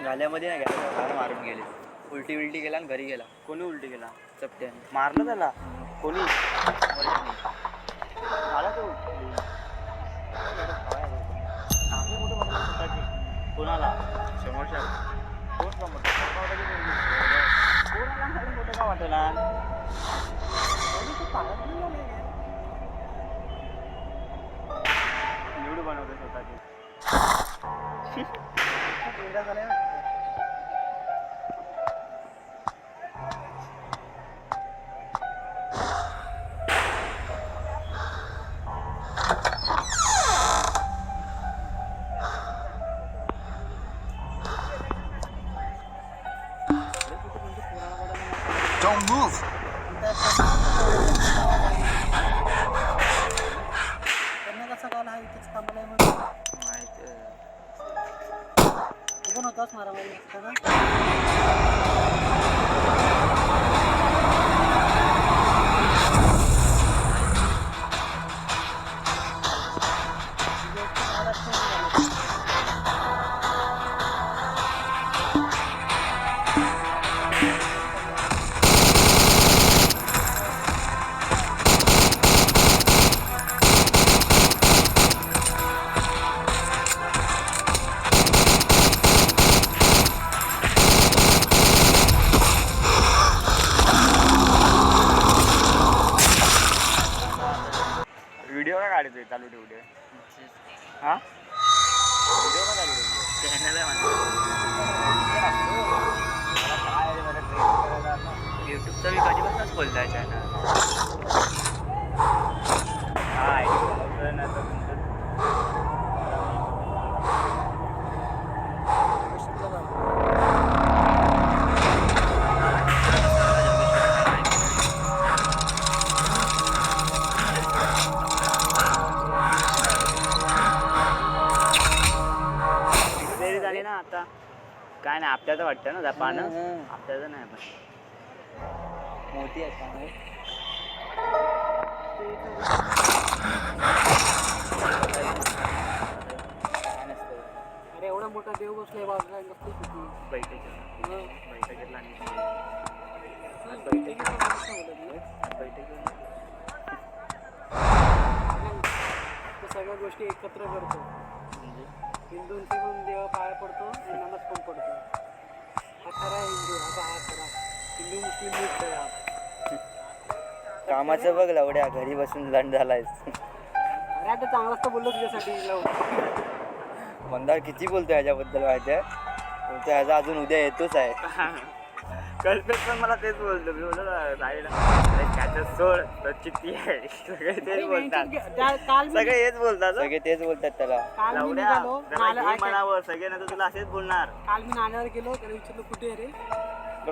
गाल्यामध्ये नाही गेला, बाहेर मारून गेले. उलटी गेला आणि घरी गेला. कोणी उलटी केला? चपट्याने मारलं त्याला कोणी? आला तो आपले मोठे बघा स्वतःची. कोणाला? समोरच्या कोण समोर? कोणाला मोठं का वाटेला? व्हिडिओ बनवते स्वतःची. Don't move. त्यांना कसा काला हा इथेच थांबलाय म्हणून माहिती तू पण होतास मारामारी असताना. व्हिडिओ का काढतोय चालू ठेवते? हा व्हिडिओ का चालू ठेवते? चॅनल आहे माझं. युट्यूबचा मी कधीपासूनच खोललाय चॅनल. काय नाही तर तुमचं तरी झाली ना आता. काय नाही आपल्याचं वाटतं ना पानं. आपल्याचं नाही पण मोठी आहे पानं. अरे एवढा मोठा देव बसलाय बाजूला नसते किती बैठकीला आणि सगळ्या गोष्टी एकत्र करतो. हिंदूंचे पण देवा पाया पडतो आणि नमाज पण पडतो. हा खरा हिंदू, हा खरा हिंदू मुस्लिम मिक्स आहे हा. कामाचं बघ लवड्या, घरी बसून लंड झालायस. अरे आता चांगलाच तर बोललो तुझ्यासाठी लव. मंदार किती बोलतो ह्याच्याबद्दल माहिती आहे. बोलतो ह्याचा अजून उद्या येतोच आहे. कल्पेश पण मला तेच बोलतो. मी बोलतो राईड त्याच्यात सोड तर चित्ती आहे. सगळे तेच बोलतात. सगळे हेच बोलतात. सगळे तेच बोलतात त्याला. काल मी लवड्या निघालो त्याला हे म्हणावं सगळे ना तुला असेच बोलणार. काल मी नाण्यावर गेलो त्याला विचारलं कुठे रे.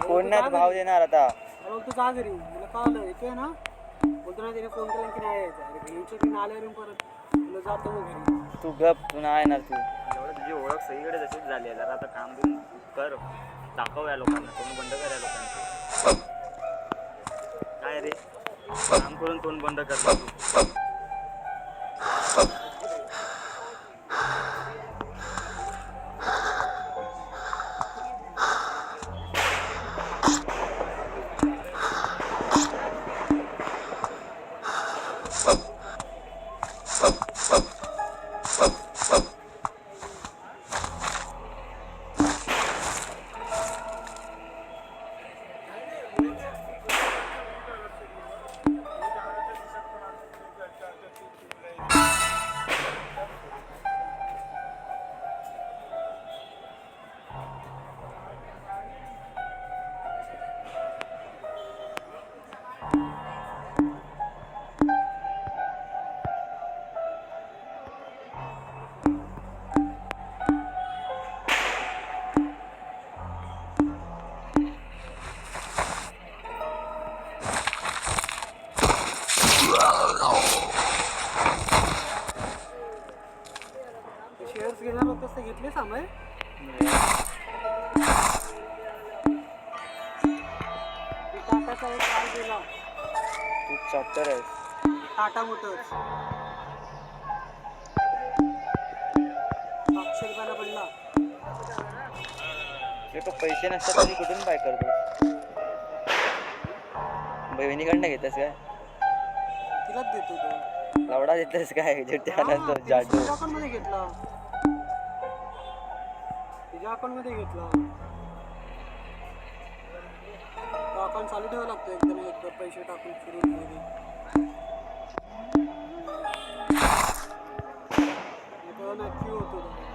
कोण नाही भाव देणार आता. अरे तू जा घरी. मला कळलं येतोय ना. बोलतो ना त्याने फोन केला की नाही यायचं. अरे घरी की नाल्यावर येऊन परत तुला जातो मग घरी. तू गप, तू नाही येणार तू. एवढं तुझी ओळख सगळीकडे तशीच झाली आहे. जरा आता काम बिम कर. दाखव या लोकांना. तोंड बंद कर या लोकांचं. काय रे काम करून तोंड बंद कर तू. शेअर्स घेणार होतस तर घेतले सामाय. टाटाचा एक कार गेला. तू चॉप्टर आहेस. टाटा मोटर्स 500 रुपयाला पडला. तुझ्याकडे पैसे नसतात तरी कुठून बाय करतोस? बहिणीकडनं घेतस काय? तिलाच देतो तो. लवडा देतस काय? झुट्टे हा, आणतो तिने जाडू. तिच्या अकाउंटमध्ये घेतला. तिच्या अकाउंटमध्ये घेतला. तो अकाउंट चालू ठेवावं लागतो एकदम एकदा पैसे टाकून फिरून मध्ये. नॅक्टिव्ह होतो तो.